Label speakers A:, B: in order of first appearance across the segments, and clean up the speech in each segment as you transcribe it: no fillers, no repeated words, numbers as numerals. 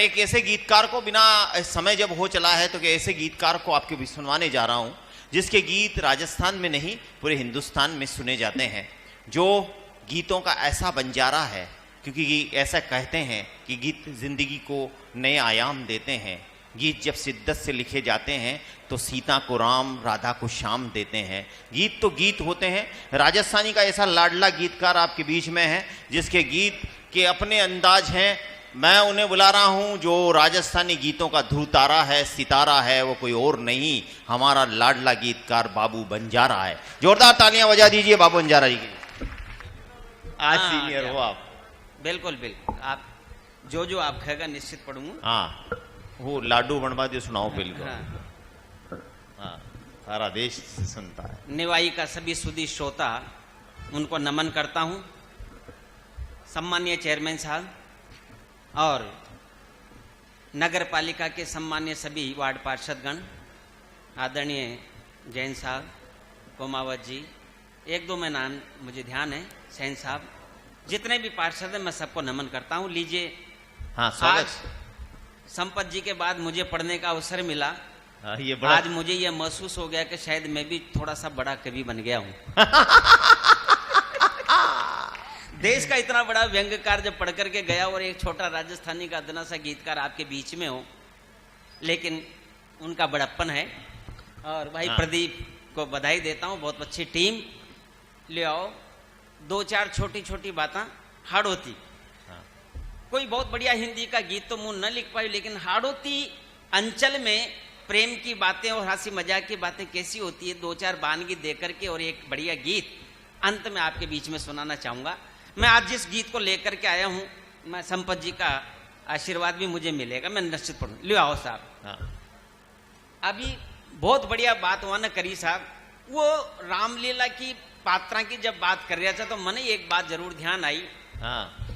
A: एक ऐसे गीतकार को बिना समय जब हो चला है तो कि ऐसे गीतकार को आपके भी सुनवाने जा रहा हूं जिसके गीत राजस्थान में नहीं पूरे हिंदुस्तान में सुने जाते हैं, जो गीतों का ऐसा बंजारा है, क्योंकि ऐसा कहते हैं कि गीत जिंदगी को नए आयाम देते हैं। गीत जब शिद्दत से लिखे जाते हैं तो सीता को राम, राधा को श्याम देते हैं। गीत तो गीत होते हैं। राजस्थानी का ऐसा लाडला गीतकार आपके बीच में है जिसके गीत के अपने अंदाज हैं। मैं उन्हें बुला रहा हूं जो राजस्थानी गीतों का ध्रुव तारा है, सितारा है, वो कोई और नहीं, हमारा लाडला गीतकार बाबू बंजारा है। जोरदार तालियां बजा दीजिए बाबू बंजारा जी की। आज सीनियर हो आप।
B: बिल्कुल बिल्कुल, आप जो आप कहेगा निश्चित पढ़ूंगा।
A: हाँ, वो लाडू बनवा दे सुनाओ बिल्कुल। हाँ, सारा देश सुनता है।
B: निवाई का सभी सुधी श्रोता, उनको नमन करता हूं। सम्मानीय चेयरमैन साहब और नगर पालिका के सम्मानीय सभी वार्ड पार्षदगण, आदरणीय जैन साहब, कोमावत जी, एक दो में नाम मुझे ध्यान है, सैन साहब, जितने भी पार्षद हैं मैं सबको नमन करता हूं। लीजिए,
A: हाँ, स्वागत।
B: संपत जी के बाद मुझे पढ़ने का अवसर मिला।
A: ये बड़ा...
B: आज मुझे यह महसूस हो गया कि शायद मैं भी थोड़ा सा बड़ा कवि बन गया हूं। देश का इतना बड़ा व्यंग्यकार जब पढ़ करके गया और एक छोटा राजस्थानी का अदना सा गीतकार आपके बीच में हो, लेकिन उनका बड़प्पन है। और भाई प्रदीप को बधाई देता हूं, बहुत अच्छी टीम। ले आओ दो चार छोटी छोटी बातें। हाड़ोती, कोई बहुत बढ़िया हिंदी का गीत तो मुंह न लिख पाई, लेकिन हाड़ोती अंचल में प्रेम की बातें और हंसी मजाक की बातें कैसी होती है, दो चार बानगी दे करके और एक बढ़िया गीत अंत में आपके बीच में सुनाना चाहूंगा। मैं आज जिस गीत को लेकर के आया हूं, मैं संपत जी का आशीर्वाद भी मुझे मिलेगा, मैं निश्चित पढ़ूं। ले आओ साहब। अभी बहुत बढ़िया बात हुआ न करी साहब, वो रामलीला की पात्रा की जब बात कर रहा था तो मैंने एक बात जरूर ध्यान आई।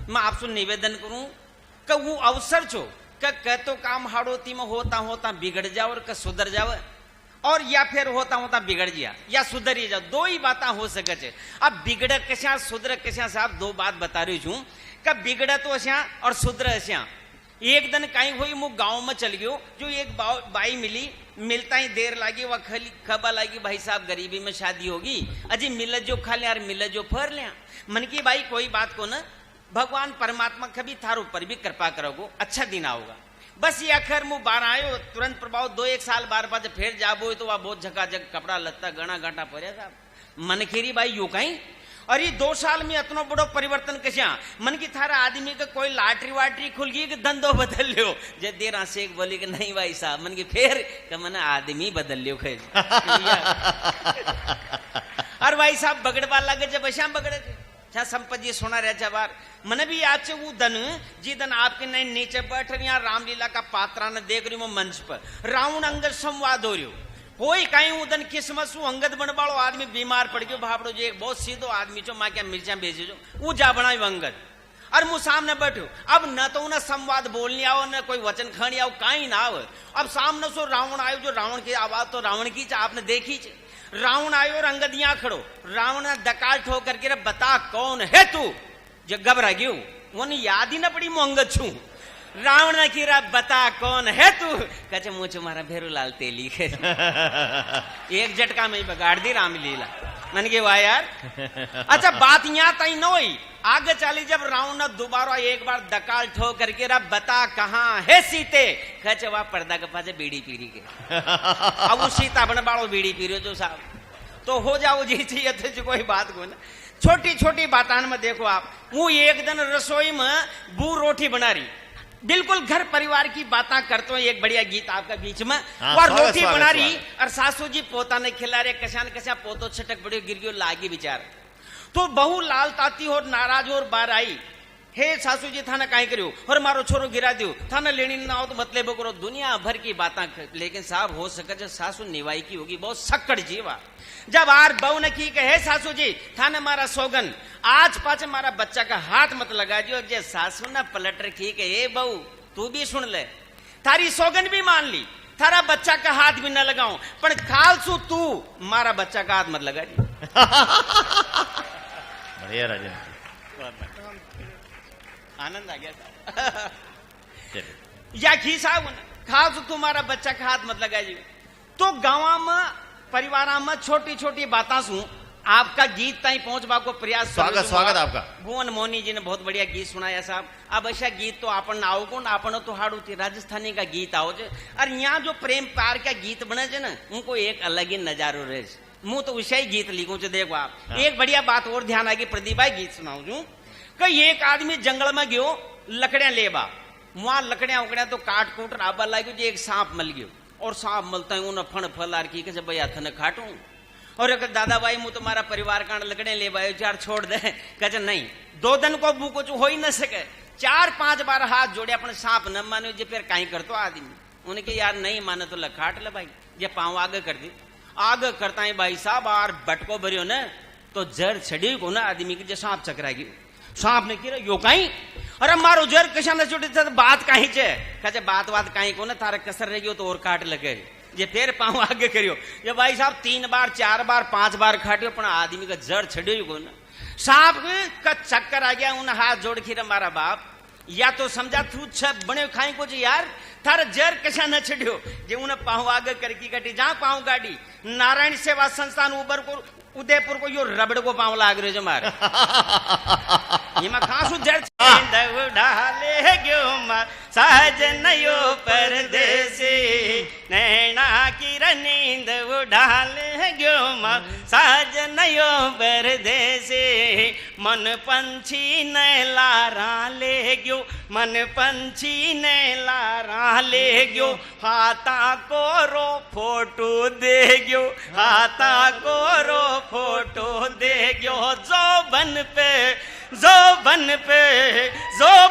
B: मैं आपसे निवेदन करूं कि वो अवसर छो कह तो काम हाड़ोती में होता होता बिगड़ जाओ और सुधर जाओ, और या फिर होता होता बिगड़ गया या सुधर ही जाओ, दो ही बातें हो सके। अब बिगड़ कैसा सुधर कैसा साहब, दो बात बता रही हूं। कब बिगड़ तो ऐसा और सुधर ऐसा। एक दिन कहीं हुई मुझ गांव में चल गयो, जो एक बाई मिली, मिलता ही देर लगी, वह खली खबर लगी भाई साहब गरीबी में शादी होगी, अजी मिल जो खा ले यार, मिल जो फर ले। मन की भाई कोई बात को न, भगवान परमात्मा कभी थार ऊपर भी कृपा करोगो, अच्छा दिन आओगा। बस ये अखर मुंह बार आयो, तुरंत प्रभाव 2-1 साल बार बाद फिर जाबो तो वह बहुत झकाझक कपड़ा लत्ता गणा घाटा पड़े साहब। मन खेरी भाई यू कहीं, और ये 2 साल में इतना बड़ो परिवर्तन कैसा। मन की थारा आदमी का कोई लाटरी वाटरी खुल गई कि धंधो बदल लियो। जे देर से बोली कि नहीं भाई साहब, मन की फिर कि मन आदमी बदल लियो खे। और भाई साहब बगड़वा लगे जब ऐसा बगड़े संपत जी सुना रहे जबार मन भी याद से वो दन जी दन आपके नए नीचे बैठ रही, यहाँ रामलीला का पात्रा न देख रही हूँ मंच पर, रावण अंगद संवाद हो रही हो। कोई कहीं उदन किस्मत अंगद बनवाड़ो आदमी बीमार पड़ गयो, भापड़ो जो एक बहुत सीधो आदमी चो माँ क्या मिर्चा भेजे जो वो जा बनाई अंगद, और मुँह सामने बैठो। अब न तो उन्हें संवाद बोलने आओ, न कोई वचन खानी आओ, कहीं ना आओ। अब सामने सो रावण आयो, जो रावण की आवाज तो रावण की आपने देखी। रावण आयो और अंगद यहाँ खड़ो, रावण ने डकाल ठोक करके रे बता कौन है तू, जो घबरा गयो, वो याद ही ना पड़ी मैं अंगद छू। रावण ने की बता कौन है तू, कचे मुझे मारा भेरूलाल तेली के। एक झटका में बगाड़ दी रामलीला। मन के वाह यार। अच्छा बात यहाँ तई न हुई, आगे चली जब रावण ने दोबारा एक बार दकाल ठोक करके रे बता कहाँ है सीते, कचे वह पर्दा के पास बीड़ी पीरी के। अब वो सीता बन बाड़ो बीड़ी पी जो साहब, तो हो जाओ जी चाहिए तो कोई बात को ना। छोटी छोटी बातान में देखो आप, वो एक दिन रसोई में बू रोटी बना रही, बिल्कुल घर परिवार की बातें करते हो। एक बढ़िया गीत आपका बीच में, और रोटी बना रही और सासू जी पोता ने खिला रहे, कशान कशा पोतो छटक बड़ी गिर गयो लागी विचार। तो बहू लाल ताती हो नाराज हो और बार आई, हे सासू जी थाना काहे करियो और मारो छोरो गिरा दियो, थाना लेनी ना हो तो मतलब करो, दुनिया भर की बातें। लेकिन साहब हो सके जो सासू निवाई की होगी, बहुत सक्कड़ जीवा। जब आर बहू ने की कहे सासू जी थाने मारा सोगन, आज पाचे मारा बच्चा का हाथ मत लगा दियो। जे सासू ना पलट रखी के हे बहू तू भी सुन ले, थारी सोगन भी मान ली, थारा बच्चा का हाथ भी न लगाऊं, पर खालसू तू मारा बच्चा का हाथ मत लगा दियो।
A: बढ़िया राजा,
B: आनंद आ गया था। या खीसा खास तुम्हारा बच्चा का हाथ मत लगाइए। तो गाँव में परिवार में छोटी छोटी बातें सुन आपका गीत ताई पहुंचवा को प्रयास।
A: स्वागत आपका।
B: भुवन मोनी जी ने बहुत बढ़िया गीत सुनाया साहब। अब ऐसा गीत तो आपन आओ कौन, आपन तो हाड़ू थी राजस्थानी का गीत आओ जे। और यहाँ जो प्रेम प्यार का गीत बने जे ना, उनको एक अलग ही नजारो रहे। मुंह तो उसे ही गीत लिखूं चे। देखो आप हाँ। एक बढ़िया बात और ध्यान आगे प्रतिभा गीत सुनाऊ छू कि एक आदमी जंगल में गयो लकड़ियां लेबा, वहां लकड़ियां उकड़िया तो काट कूट राबा लागो, एक सांप मल गयो और सांप मलता है फण फलार की कैसे भैया थने काटू। और अगर दादा भाई मुझे तुम्हारा परिवार का लकड़े ले बायो चार छोड़ दे, कहे नहीं 2 दिन को भूखो चो हो ही न सके। 4-5 बार हाथ जोड़े अपने सांप न माने जे फिर कहीं कर तो आदमी उनके यार नहीं माने तो लखाट ले भाई, ये पाँव आगे कर दी। आगे करता है भाई साहब और बटको भरियो न तो जर छड़ी को ना आदमी की जो सांप चकराएगी। सांप ने किया यो कहीं, अरे मारो जर कशा न छुटे तो बात कहीं चे, कहे बात कहीं को ना तारा कसर रहेगी तो और काट लगे। ये फिर पाँव आगे करियो। ये भाई साहब 3 बार 4 बार 5 बार खाटियो पण आदमी का जड़ छड़ियो को ना। सांप का चक्कर आ गया, उन हाथ जोड़ के मारा बाप या तो समझा तू छप बने खाई को जी यार थारा जर कशा न छड़ियो। जे उन्हें पाँव आगे करके कटी जहां पाँव गाड़ी नारायण सेवा संस्थान ऊबर को उदयपुर को यो रबड़ को पाँव लाग रहे जो मारे ये खासू जड़ डाले गयो सहजनयो परदेसी नैना की नींद उड़ाले गयो सहजनयो परदेसी मन पंछी ने लारा ले गयो, मन पंछी ने लारा ले गयो। हाथा को रो फोटो दे गयो, हाथा को रो फोटो दे गयो। जो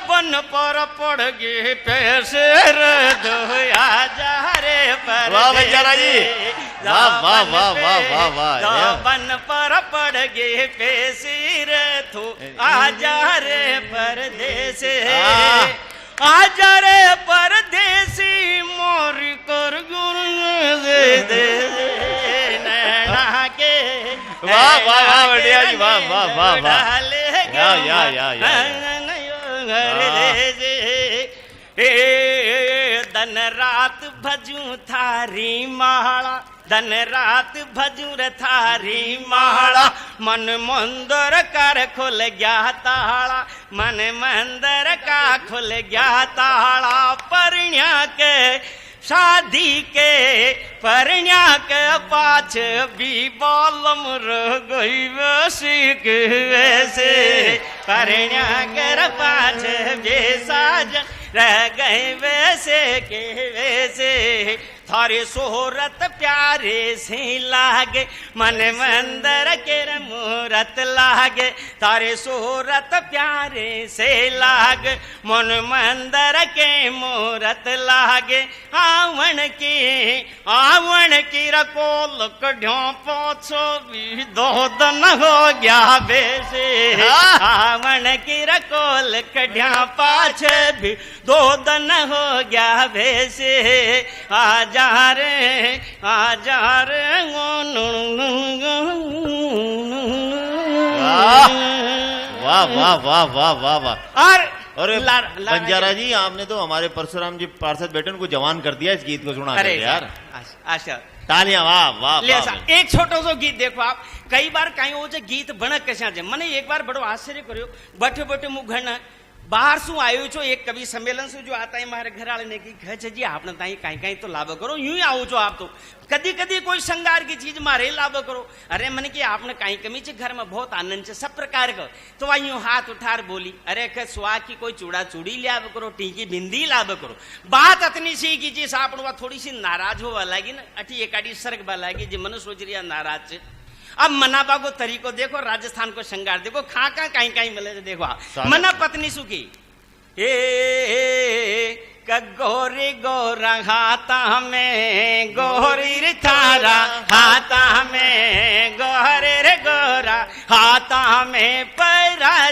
B: बन पर पड़ गए पैसेर दोया जा रे पर।
A: वाह बंजारा जी, वाह वाह वाह वाह वाह वाह।
B: जो बन पर पड़ गए पैसेर थू आजा रे परदेसी, आजा रे परदेसी मोरी कर गुरु दे नैना के।
A: वाह वाह वाह बढ़िया जी, वाह वाह वाह वाह।
B: दिन रात भजू थारी माला, दिन रात भजूर थारी माला। मन मंदिर कर खुल गया ताला, मन मंदिर का खुल गया ताला। परिण्या के शादी के परिण्या के पाछ भी बालम रह गई वैसी के वैसे। परिण्या के पाछ भी साजन रह गए वैसे के वैसे। थारे सोहरत प्यारे से लागे मन मंदिर के मूरत लागे। थारे सोहरत प्यारे से लागे मन मंदिर के मूरत लागे। आवन की रकोल कढ़ो पोछो भी 2 दिन हो गया बेसे। आवन की रकोल कढ़िया पाछ भी 2 दिन हो गया बेसे। आजा रे
A: वाह वाह वाह वाह वाह वाह।
B: और
A: बंजारा जी आपने तो हमारे परशुराम जी पार्षद बेटे को जवान कर दिया इस गीत को सुना कर यार।
B: अच्छा
A: तालियां, वाह वाह।
B: एक छोटो सो गीत देखो आप। कई बार कहीं वो जो गीत बन कैसा मैंने एक बार बड़ो आश्चर्य करो। बैठे बैठे मुँह घना बाहर शू आयो छो एक कवि सम्मेलन से जो आता है मारे घर वाले ने की कहे जी आपने ताई कहीं कहीं तो लाभ करो, यूं ही आओ छो आप तो कदी कदी कोई श्रृंगार की चीज मारे लाभ करो। अरे मन की आपने कहीं कमी चे घर में बहुत आनंद से सब प्रकार का। तो वही यूं हाथ उठार बोली अरे के सुहा की कोई चूड़ा चूड़ी लाभ करो, टीकी बिंदी लाभ करो। बात इतनी सी की जी आप थोड़ी सी नाराज हो लगी ना अटी एकाडी सर्ग लगी जी मन सोच रही नाराज से। अब मनाबा को तरीको देखो, राजस्थान को श्रृंगार देखो, खा कहीं कहीं मिले देखो। मना पत्नी सुखी गोरी गोरा हाथा में गोरी रे थारा हाथा में गोरे रे गोरा हाथा में पैरा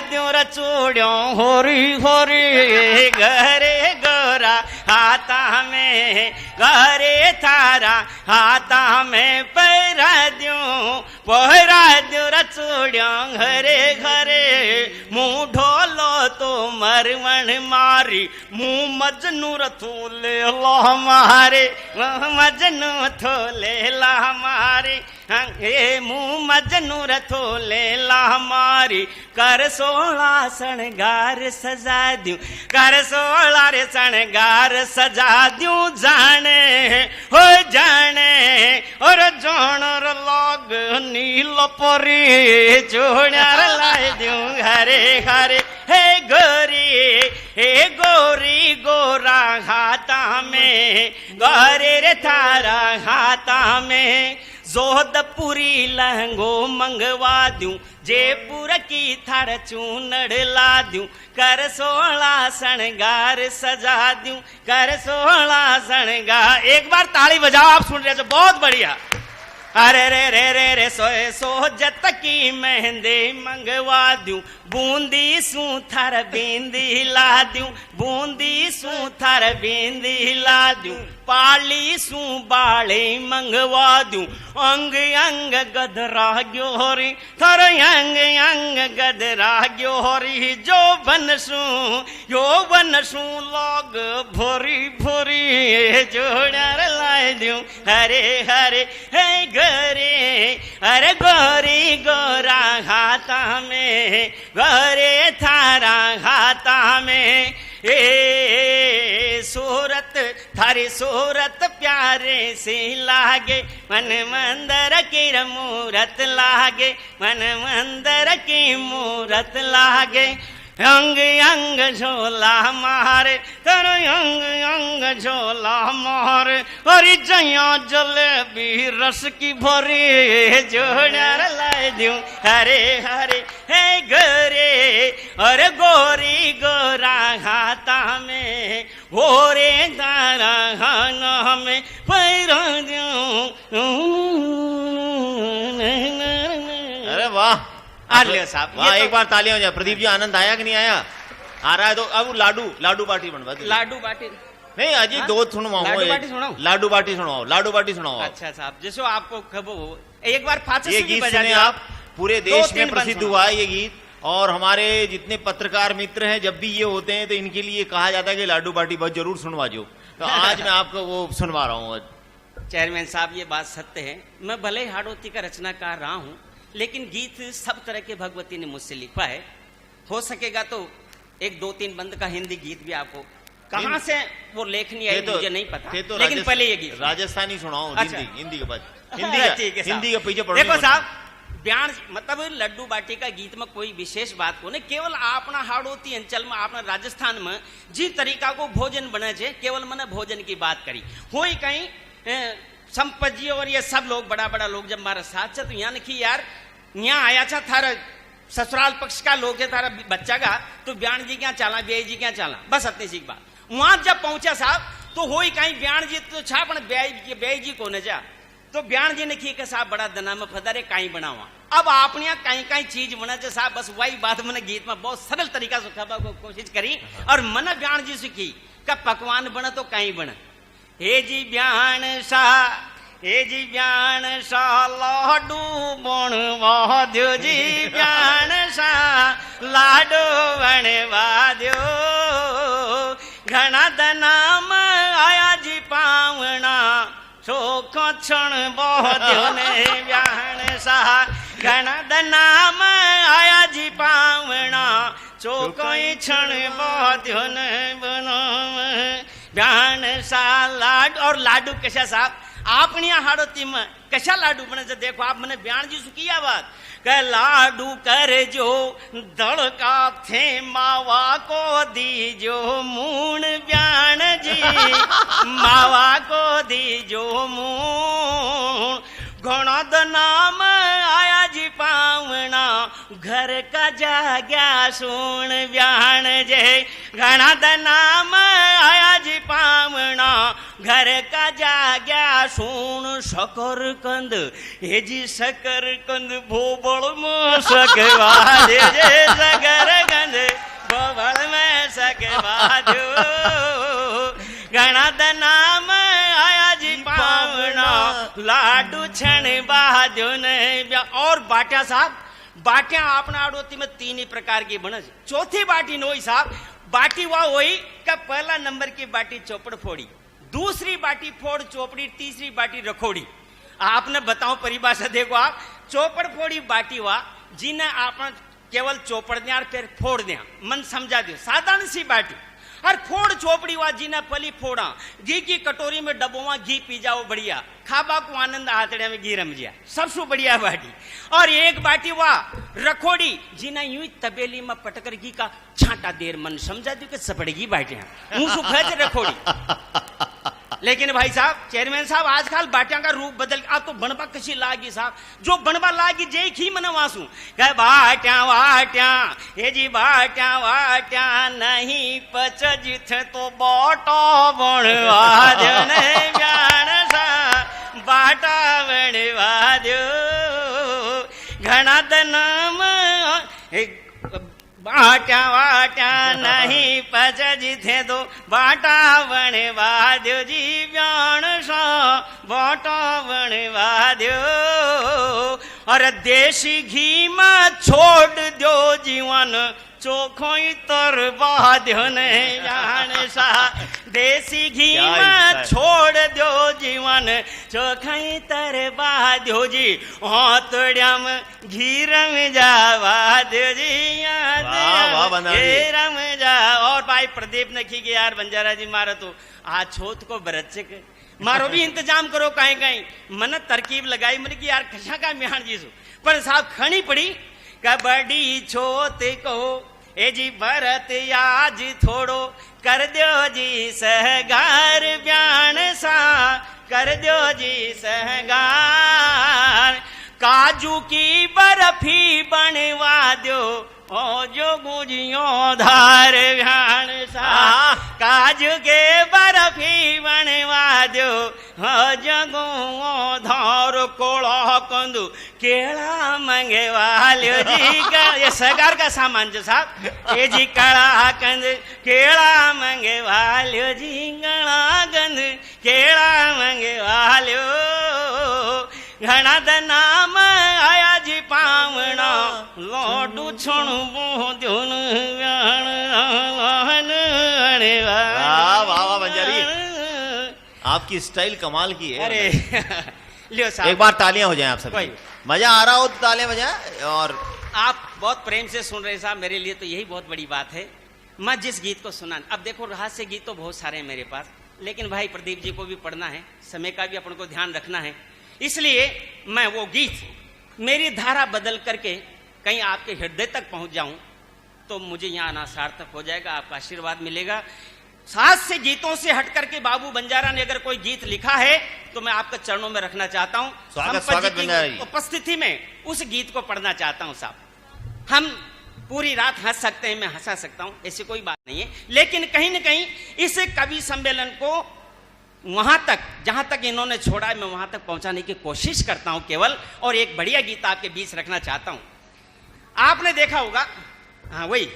B: द्यो रचूड़ो होरी होरी गरे गोरा हाथा में गरे थारा हाथा में पैरा द्यो रचूड़ो घरे घरे मुँह ढोलो तो मरवण मारी मुंह मजनू रथो ले ला मारे मजनू थो ले ला मारे हे मुंह मजनू रथो ले ला मारी कर 16 शणगार सजा दूं कर 16 रे शणगार सजा दूं जाने हो जाने और जोणर लोग नील परी जोड़र लाई दूं हरे हरे हे गोरी गोरा हाथा में गोरे रे थारा हाथा में जोधपुरी लहंगो मंगवा दूं जयपुर की थार चूनड़ ला दूं कर 16 शणगार सजा दूं कर 16 शणगार। एक बार ताली बजाओ, आप सुन रहे हो बहुत बढ़िया। अरे रे रे रे रे सोए सोजत की मेहंदी मंगवा दूं बूंदी सू थार बिंदी ला दूं बूंदी सू थार बिंदी ला दूं पाली सू बाले मंगवा दूं अंग अंग गदरा ग्योरी थार अंग अंग गदरा ग्योरी जो बनसू लोग भोरी भोरी जोड़र लाई दूं हरे हरे हे अरे गोरी गोरा हाथा में गोरे थारा हाथा में ए सूरत थारी सूरत प्यारे से लागे मन मंदर की मूरत लागे मन मंदर की मूरत लागे अंग अंग झोला मारे तर अंग अंग झोला मारे अरे जया जलेबी रस की भरी जोड़र लाई दूं हरे हरे हे अरे गोरी गोरा हाथा में गोरे तारा हाना में पैरा दूं।
A: अरे वाह
B: साहब
A: वाह, एक बार तालियां हो जाए। प्रदीप जी आनंद आया कि नहीं आया? आ रहा है तो अब लाडू बाटी बनवा दो।
B: लाडू बाटी
A: नहीं अजी दो सुनवाओ,
B: लाडू बाटी सुनाओ,
A: लाडू बाटी सुनाओ।
B: अच्छा साहब जैसे आपको खबर हो एक बार फाचस
A: ये गीत सुने आप, पूरे देश में प्रसिद्ध हुआ है ये गीत। और हमारे जितने पत्रकार मित्र हैं जब भी ये होते हैं तो इनके लिए कहा जाता है कि लाडू बाटी बहुत जरूर सुनवा जो। तो आज मैं आपको वो सुनवा रहा हूँ।
B: चेयरमैन साहब ये बात सत्य है, मैं भले हाड़ौती का रचनाकार रहा हूँ लेकिन गीत सब तरह के भगवती ने मुझसे लिखा है। हो सकेगा तो एक 2-3 बंद का हिंदी गीत भी आपको कहां से वो लेखनी है मुझे नहीं पता, लेकिन पहले ये गीत
A: राजस्थानी सुनाओ।
B: अच्छा।
A: हिंदी के बाद हिंदी के पीछे पड़ो।
B: देखो साहब बयान मतलब लड्डू बाटी का गीत में कोई विशेष बात को नहीं, केवल अपना हाड़ौती अंचल में अपना राजस्थान में जिस तरीका को भोजन बने छे केवल मैंने भोजन की बात करी हो कहीं संपत जी और ये सब लोग बड़ा बड़ा लोग जब हमारे साथ थे तो यहाँ नहीं यार यहाँ आया था थारा ससुराल पक्ष का लोग है थारा बच्चा का तो बयान जी क्या चाला ब्याई जी क्या चाला बस इतनी सी बात। वहां जब पहुंचा साहब तो हो कहीं बयान जी तो छा ब्याई जी को न जा तो बयान जी ने की कि साहब बड़ा दना में फदरे कहीं बनावा। अब आपने यहाँ कहीं कहीं चीज बना चे साहब बस वही बात मैंने गीत में बहुत सरल तरीका से खबा को कोशिश करी और मन बयान जी से की का पकवान बना तो कहीं बना। हे जी ब्यान सा लाडू बनवा दो जी ब्यान सा लाडू बनवा दो घना दना में आया जी पावना चोख क्षण बहुत ने ब्यान सा घना दना में आया जी पावना चोख क्षण बहुत ने बनो ब्यान सा लाड और लाडू कैसा साहब आपने हाड़ौती में कैसा लाडू बने से देखो आप मैंने बयान जी सुकिया बात कह लाडू कर जो दड़का थे मावा को दीजो मूण ब्यान जी मावा को दीजो मूण घोड़ा नाम आया जी पावना घर का जाग्या सुन ब्यान जे घना नाम आया जी पावना घर का जाग्या सुन शकर कंद हे जी शकर कंद भोबड़ में सकवा दे जे सगर कंद भोबड़ में सकवा दो घना नाम आया जी पावना लाडू छण बाजो ने और बाटा साहब बाटियां आपने आड़ोती में 3 ही प्रकार की बने। चौथी बाटी नोई साहब, बाटी वह हुई का पहला नंबर की बाटी चौपड़ फोड़ी, दूसरी बाटी फोड़ चौपड़ी, तीसरी बाटी रखोड़ी। आपने बताओ परिभाषा देखो आप, चौपड़ फोड़ी बाटी हुआ जिन्हें आपने केवल चौपड़ दिया और फिर फोड़ दिया, मन समझा दियो, साधारण सी बाटी। और फोड़ चौपड़ी हुआ जिन्हें पली फोड़ा, घी की कटोरी में डबोवा घी पी जाओ बढ़िया, खाबा को आनंद आतड़े में घी रम जिया, सबसे बढ़िया बाटी। और एक बाटी हुआ रखोड़ी जिन्हें यूं तबेली में पटकर घी का छांटा देर, मन समझा दियो कि सपड़ेगी बाटियां मुंह सुख रखोड़ी। लेकिन भाई साहब, चेयरमैन साहब, आजकल बाटियां का रूप बदल, आप तो बनबा कशी लागी साहब, जो बनबा लागी जे खी मन वासू कह बाटियां वाटियां, हे जी बाटियां वाटियां नहीं पच जिथ तो बाटा बनवा दो नहीं जान सा बाटा बनवा दो। घना दनाम बाटा वाटा नहीं पच जिथे दो बाटा बनवा दो जी ब्याण सा बाटा बनवा दो। और देसी घी में छोड़ दो जीवन चोखोई तरवा दो नहीं जान सा, देसी घी में छोड़ दो जीवन चोखोई तरवा दो जी, हाथड़िया में घी रम जावा दो जी, रम जा। और भाई प्रदीप ने की गया यार बंजारा जी मारो तो आज छोत को बरचक मारो भी इंतजाम करो कहीं कहीं, मन तरकीब लगाई मन की यार कशा का मिहान जी सु, पर साहब खणी पड़ी कबड्डी छोत को ए जी भरत आज थोड़ो कर दो जी सहगार ब्यान सा, कर दो जी सहगार। काजू की बर्फी बनवा दो ओ जो गुजियो धार ब्यान सा, काजू के बर्फी बनवा दो हो जगो धार कोड़ा कंदू केला मंगवा लो जी का, ये सरकार का सामान जो साहब, ये जी कड़ा कंद केला मंगवा लो जी, गड़ा गंद केला मंगवा लो। घना दनाम आया जी पावना लोडू छोणु बोधुन
A: वाह बंजारी, आपकी स्टाइल कमाल की है।
B: अरे लियो साहब,
A: एक बार तालियां हो जाएं आप सब, मजा आ रहा हो तो तालियां बजाएं। और
B: आप बहुत प्रेम से सुन रहे साहब, मेरे लिए तो यही बहुत बड़ी बात है। मैं जिस गीत को सुना, अब देखो रहस्य गीत तो बहुत सारे हैं मेरे पास, लेकिन भाई प्रदीप जी को भी पढ़ना है, समय का भी अपन को ध्यान रखना है, इसलिए मैं वो गीत मेरी धारा बदल करके कहीं आपके हृदय तक पहुंच जाऊं तो मुझे यहाँ आना सार्थक हो जाएगा, आपका आशीर्वाद मिलेगा। साथ से गीतों से हट करके बाबू बंजारा ने अगर कोई गीत लिखा है तो मैं आपके चरणों में रखना चाहता हूं,
A: स्वागत की
B: उपस्थिति में उस गीत को पढ़ना चाहता हूं साहब। हम पूरी रात हंस सकते हैं, मैं हंसा सकता हूं, ऐसी कोई बात नहीं है, लेकिन कहीं ना कहीं इस कवि सम्मेलन को वहां तक जहां तक इन्होंने छोड़ा है मैं वहां तक पहुंचाने की कोशिश करता हूं केवल, और एक बढ़िया गीत आपके बीच रखना चाहता हूं। आपने देखा होगा, हाँ वही,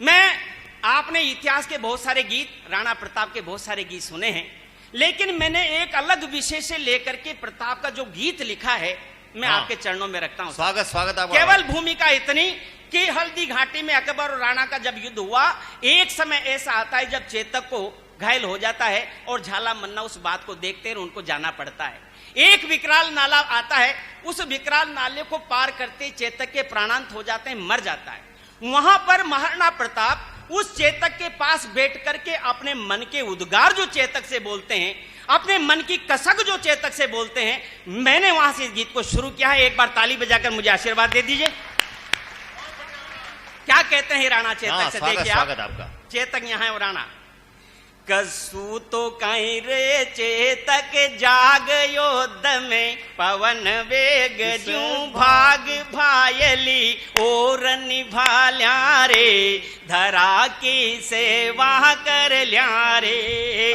B: मैं आपने इतिहास के बहुत सारे गीत, राणा प्रताप के बहुत सारे गीत सुने हैं, लेकिन मैंने एक अलग विषय से लेकर के प्रताप का जो गीत लिखा है मैं आपके चरणों में रखता हूं।
A: स्वागत आपका।
B: केवल भूमिका इतनी कि हल्दी घाटी में अकबर और राणा का जब युद्ध हुआ, एक समय ऐसा आता है जब चेतक को घायल हो जाता है और झाला मन्ना उस बात को देखते हैं, उनको जाना पड़ता है। एक विकराल नाला आता है, उस विकराल नाले को पार करते चेतक के प्राणांत हो जाते हैं, मर जाता है। वहां पर महाराणा प्रताप उस चेतक के पास बैठ करके अपने मन के उद्गार जो चेतक से बोलते हैं, अपने मन की कसक जो चेतक से बोलते हैं, मैंने वहां से इस गीत को शुरू किया है। एक बार ताली बजाकर मुझे आशीर्वाद दे दीजिए। क्या कहते हैं राणा चेतक से, देखिए आप। चेतक यहाँ है राणा। कसू तो कहीं रे चेतक जाग योद्ध में, पवन वेग जू भाग भायली और निभा ल्या रे, धरा की सेवा कर ल्या रे।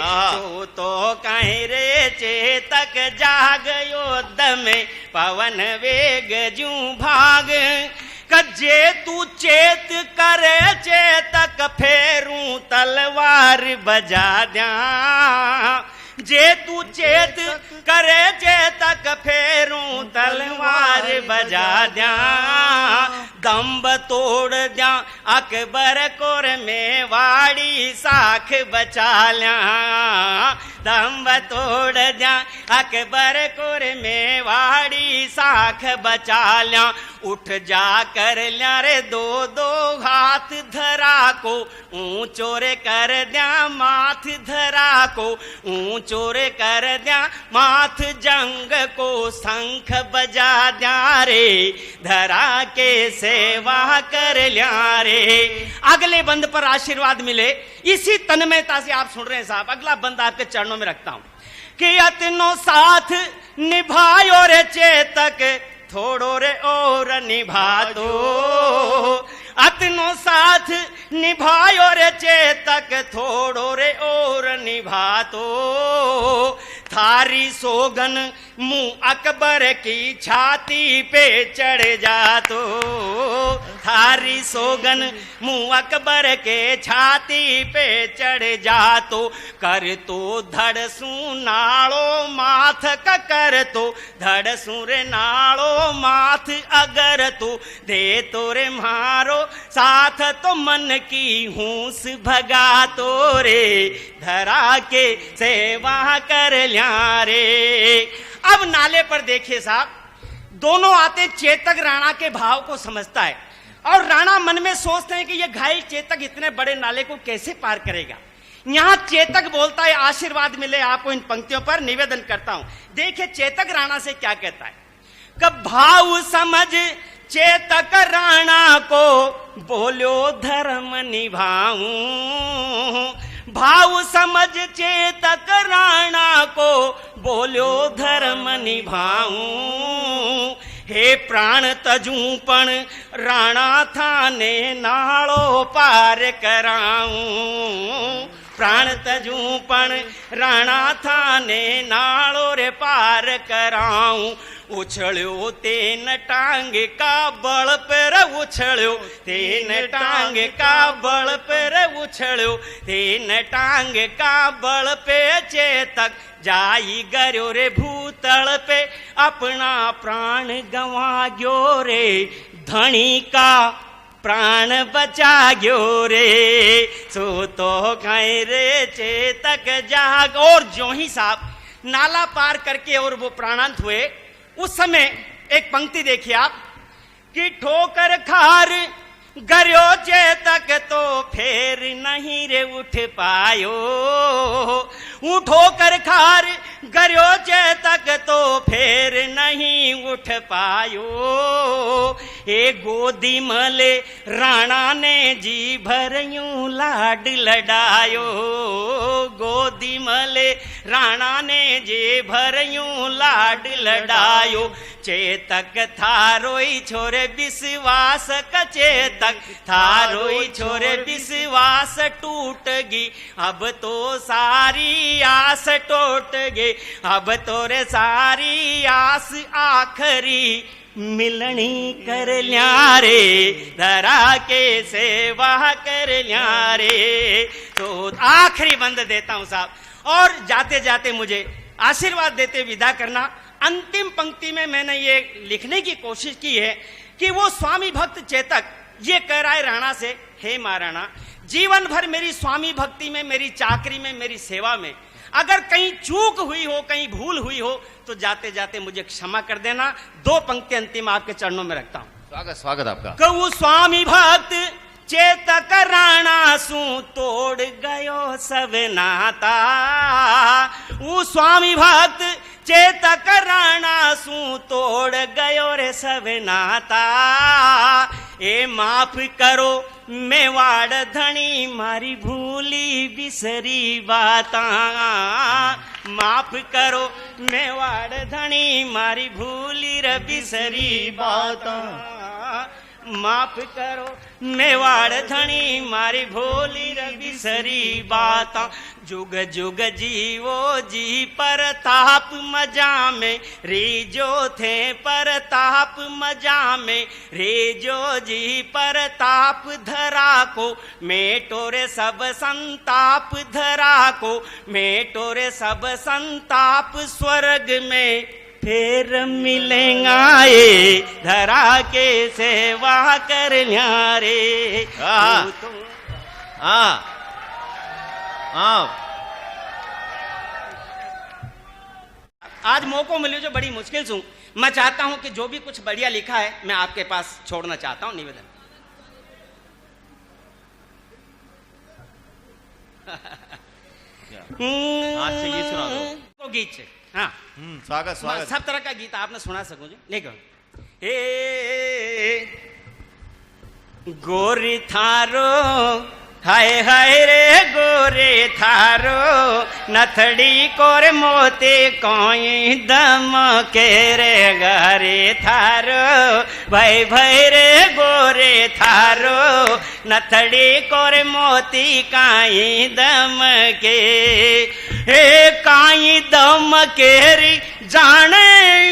B: तो कहीं रे चेतक जाग योद्ध में, पवन वेग जू भाग, कजे तू चेत करे चेतक फेरू तलवार बजा द्या, जे तू चेत करे चेतक फेरूं तलवार बजा द्या, दम्ब तोड़ द्या अकबर कोर मेवाड़ी साख बचा ल्या, दम्ब तोड़ द्या अकबर कोर मेवाड़ी साख बचा ल्या। उठ जा कर ल्या रे दो दो हाथ धरा को, ऊंचो रे कर द्या माथ धरा को, ऊंचो रे कर द्या माथ जंग को, शंख बजा द्या रे धरा के सेवा कर ल्या रे। अगले बंद पर आशीर्वाद मिले, इसी तन्मयता से आप सुन रहे हैं साहब। अगला बंद आपके चरणों में रखता हूं कि अतनो साथ निभायो रे चेतक, थोड़ो रे और निभा दो, अतनो साथ निभायो रे चेतक, थोड़ो रे और निभा दो। थारी सोगन मुंह अकबर की छाती पे चढ़ जा तो, थारी सोगन मुंह अकबर के छाती पे चढ़ जा तो, कर तो धड़सू नाड़ो माथ का कर तो, धड़सू रे नाड़ो माथ अगर तो, दे तो रे मारो साथ तो मन की हूस भगा तो रे, धरा के सेवा कर ल्या रे। अब नाले पर देखिए साहब, दोनों आते, चेतक राणा के भाव को समझता है और राणा मन में सोचते हैं कि यह घायल चेतक इतने बड़े नाले को कैसे पार करेगा। यहां चेतक बोलता है, आशीर्वाद मिले आपको इन पंक्तियों पर निवेदन करता हूं। देखिए चेतक राणा से क्या कहता है, कब भाव समझ चेतक राणा को, बोलो धर्म निभाऊं, भाव समझ चेतक राणा को, बोलो धर्म निभाऊं। हे प्राण तजू पण राणा थाने नाड़ो पार कराऊं, प्राण तजू पण राणा थाने नाड़ो रे पार कराऊं। उछळ्यो तेन टांग का बळ पर उछळ्यो, तेन टांग का बळ पर उछळ्यो, तेन टांग का बळ पे चेतक जाई गर्यो रे भूतल पे, अपना प्राण गंवा गयो रे, धनी का प्राण बचा गयो रे, सो तो कहीं रे चेतक जाग। और जो ही साहब नाला पार करके और वो प्राणांत हुए, उस समय एक पंक्ति देखिए आप कि ठोकर खार गर्यो चेतक तो फेर नहीं रे उठ पायो, ठोकर खार गर्यो चेतक तो फेर नहीं उठ पायो। ए गोदी मले राणा ने जी भर यूं लाड लडायो, गोदी मले राणा ने जी भर यूं लाड लडायो। चेतक थारोई छोरे विश्वास का चेतक, थारोई छोरे विश्वास टूट गई, अब तो सारी आस टूट गई, अब तो रे सारी आस आखरी मिलनी कर ल्या रे, धरा के सेवा कर ल्या रे। तो आखिरी बंद देता हूं साहब, और जाते जाते मुझे आशीर्वाद देते विदा करना। अंतिम पंक्ति में मैंने ये लिखने की कोशिश की है कि वो स्वामी भक्त चेतक ये कह रहा है राणा से, हे महाराणा, जीवन भर मेरी स्वामी भक्ति में, मेरी चाकरी में, मेरी सेवा में अगर कहीं चूक हुई हो, कहीं भूल हुई हो, तो जाते जाते मुझे क्षमा कर देना। दो पंक्ति अंतिम आपके चरणों में रखता हूं।
A: स्वागत स्वागत आपका।
B: कहू स्वामी भक्त चेतक राणा सू तोड़ गयो सब नाता, वो स्वामी भक्त चेतक राणा सू तोड़ गयो रे सब नाता। ए माफ करो मेवाड़ धनी मारी भूली बिसरी बाता, माफ करो मेवाड़ धनी मारी भूली रे बिसरी बाता। माफ करो मेवाड़ धनी मारी भोली रवि सरी बाता जुग जुग जीवो जी परताप मजा में रेजो थे परताप मजा में रेजो जी परताप धरा को मेटोरे सब संताप धरा को मेटोरे सब संताप स्वर्ग में फिर मिलेगा ये धरा के सेवा कर न्यारे। आज मौको मिले जो बड़ी मुश्किल से मैं चाहता हूं कि जो भी कुछ बढ़िया लिखा है मैं आपके पास छोड़ना चाहता हूं निवेदन।
A: आज से गीत सुना दो।
B: तो गीत से हाँ
A: स्वागत स्वागत
B: सब तरह का गीत आपने सुना सको जो देखो ए गोरी थारो हाय हाय रे गोरे थारो नथड़ी कोर मोते कोई दम के रे गारे थारो भाई भाई रे गोरे थारो नथड़ी कोर मोती काई दम के हे काई दम के री जाने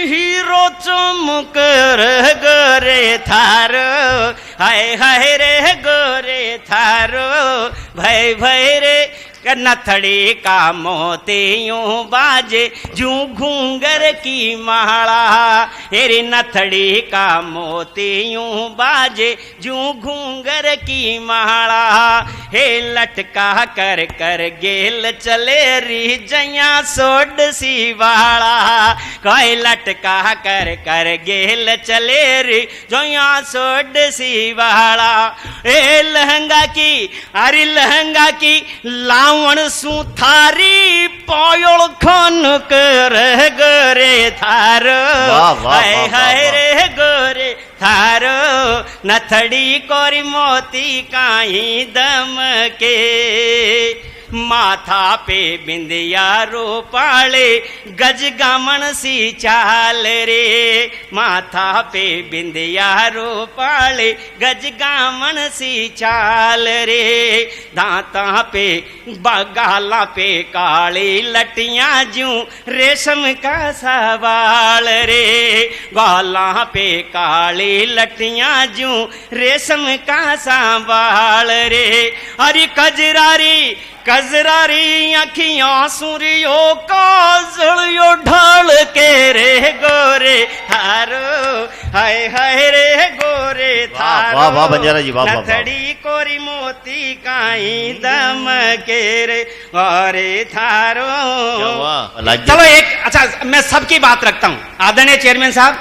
B: हीरो चमक रे गोरे थारो हाय हाय रे गोरे थारो भय भय रे नथड़ी का मोतियों बाजे जू घूंगर की माला हेरी नथड़ी का मोतियों बाजे जू घूंगर की माला हे लटका कर कर गेल चले री जया सोड सी वाला कोई लटका कर कर गेल चले री जया सोड सी वाला ए लहंगा की अरे लहंगा की लावण सु थारी पायोल खन कर गोरे थारो हाय हाय रे गोरे थारो नथड़ी कोरी मोती काई दम के माथा पे बिंदिया रोपाले गज गामन सी चाल रे माथा पे बिंदिया रोपाले गज गामन सी चाल रे दांता पे गाला पे काली लटियां जू रेशम का सवाल रे गाला पे काली लटियां जू रेशम का सवाल रे अरे कजरारी कजरारी अखियां सूर्यो का जलियो ढाल के रे गोरे थारो हाय हाय रे गोरे थारो
A: वाह वाह बंजारा जी वाह वाह
B: नथड़ी कोरी मोती काई दम के रे गोरे थारो। चलो एक अच्छा मैं सबकी बात रखता हूं आदरणीय चेयरमैन साहब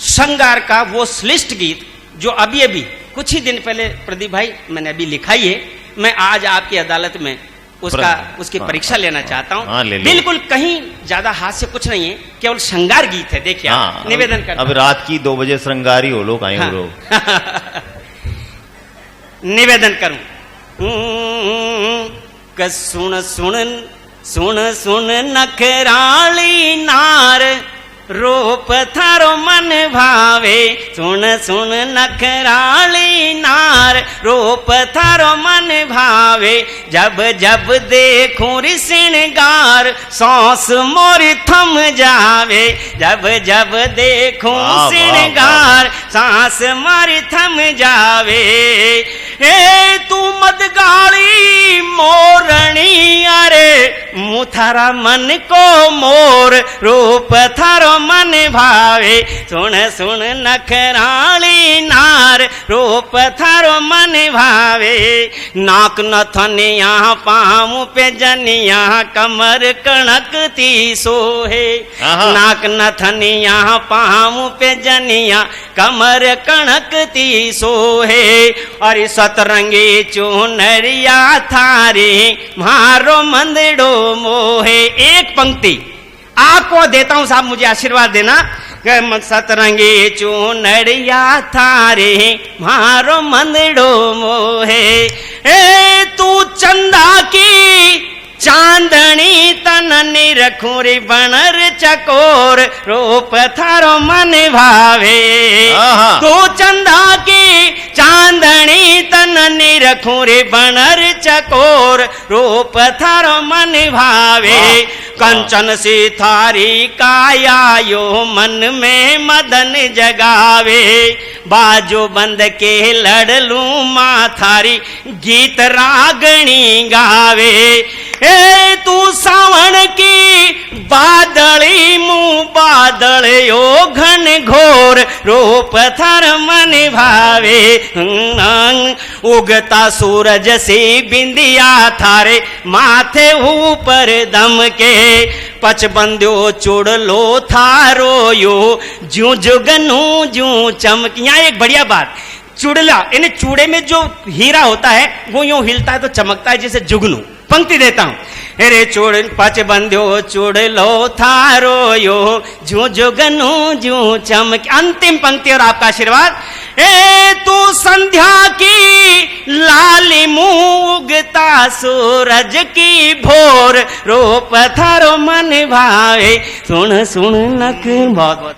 B: श्रृंगार का वो श्लिष्ट गीत जो अभी अभी कुछ ही दिन पहले प्रदीप भाई मैंने अभी लिखा ही है मैं आज आपकी अदालत में उसकी परीक्षा लेना चाहता हूं। बिल्कुल कहीं ज्यादा हास्य कुछ नहीं है केवल श्रृंगार गीत है देखिए निवेदन कर
A: अब रात की 2 बजे श्रृंगारी हो लोग आए लोग
B: निवेदन करूं सुन सुन सुन सुन नखराली नार रूप थारो मन भावे सुन सुन नखराली नार रूप थारो मन भावे जब जब देखूं रि श्रृंगार सांस मोरी थम जावे जब जब देखूं श्रृंगार सांस मोरी थम जावे ए तू मत गाली मोरणी अरे मुथारा मन को मोर रूप थारो मन भावे सुन सुन नखराली नार रूप थारो मन भावे नाक नथनिया पाँव पे जनिया कमर कणकती सोहे नाक नथनिया पाँव पे जनिया कमर कणकती सोहे और सतरंगी चुनरिया थारी मारो मंदड़ो मोहे। एक पंक्ति आपको देता हूं साहब मुझे आशीर्वाद देना सतरंगी चुनरिया थारे मारो मंदड़ो मोहे ए तू चंदा की चांदनी तन निरखूं रे बनर चकोर रूप थारो मन भावे तू चंदा की चांदनी तन निरखूं रे बनर चकोर रूप थारो मन भावे कंचन सी थारी काया यो मन में मदन जगावे बाजो बंद के लड़ लूं माँ थारी गीत रागणी गावे ए तू सावण की बादली मुँह बादल यो घन घोर रूप थर मन भावे उगता सूरज से बिंदिया थारे माथे ऊपर दम के पचबंद्यो चुड़ लो थारो यो जू जुगनू जू चमक। यहाँ एक बढ़िया बात, चुड़ला यानी चूड़े में जो हीरा होता है वो यूं हिलता है तो चमकता है जैसे जुगनू। पंक्ति देता हूं, अरे चूड़ पच बंध्यो चूड़ लो थारो यो जू जुगनू जू चमक। अंतिम पंक्ति और आपका आशीर्वाद। ए तू संध्या की लाली मुँह उगता सूरज की भोर रूप थारो मन भावे। सुन सुन नक बहुत बहुत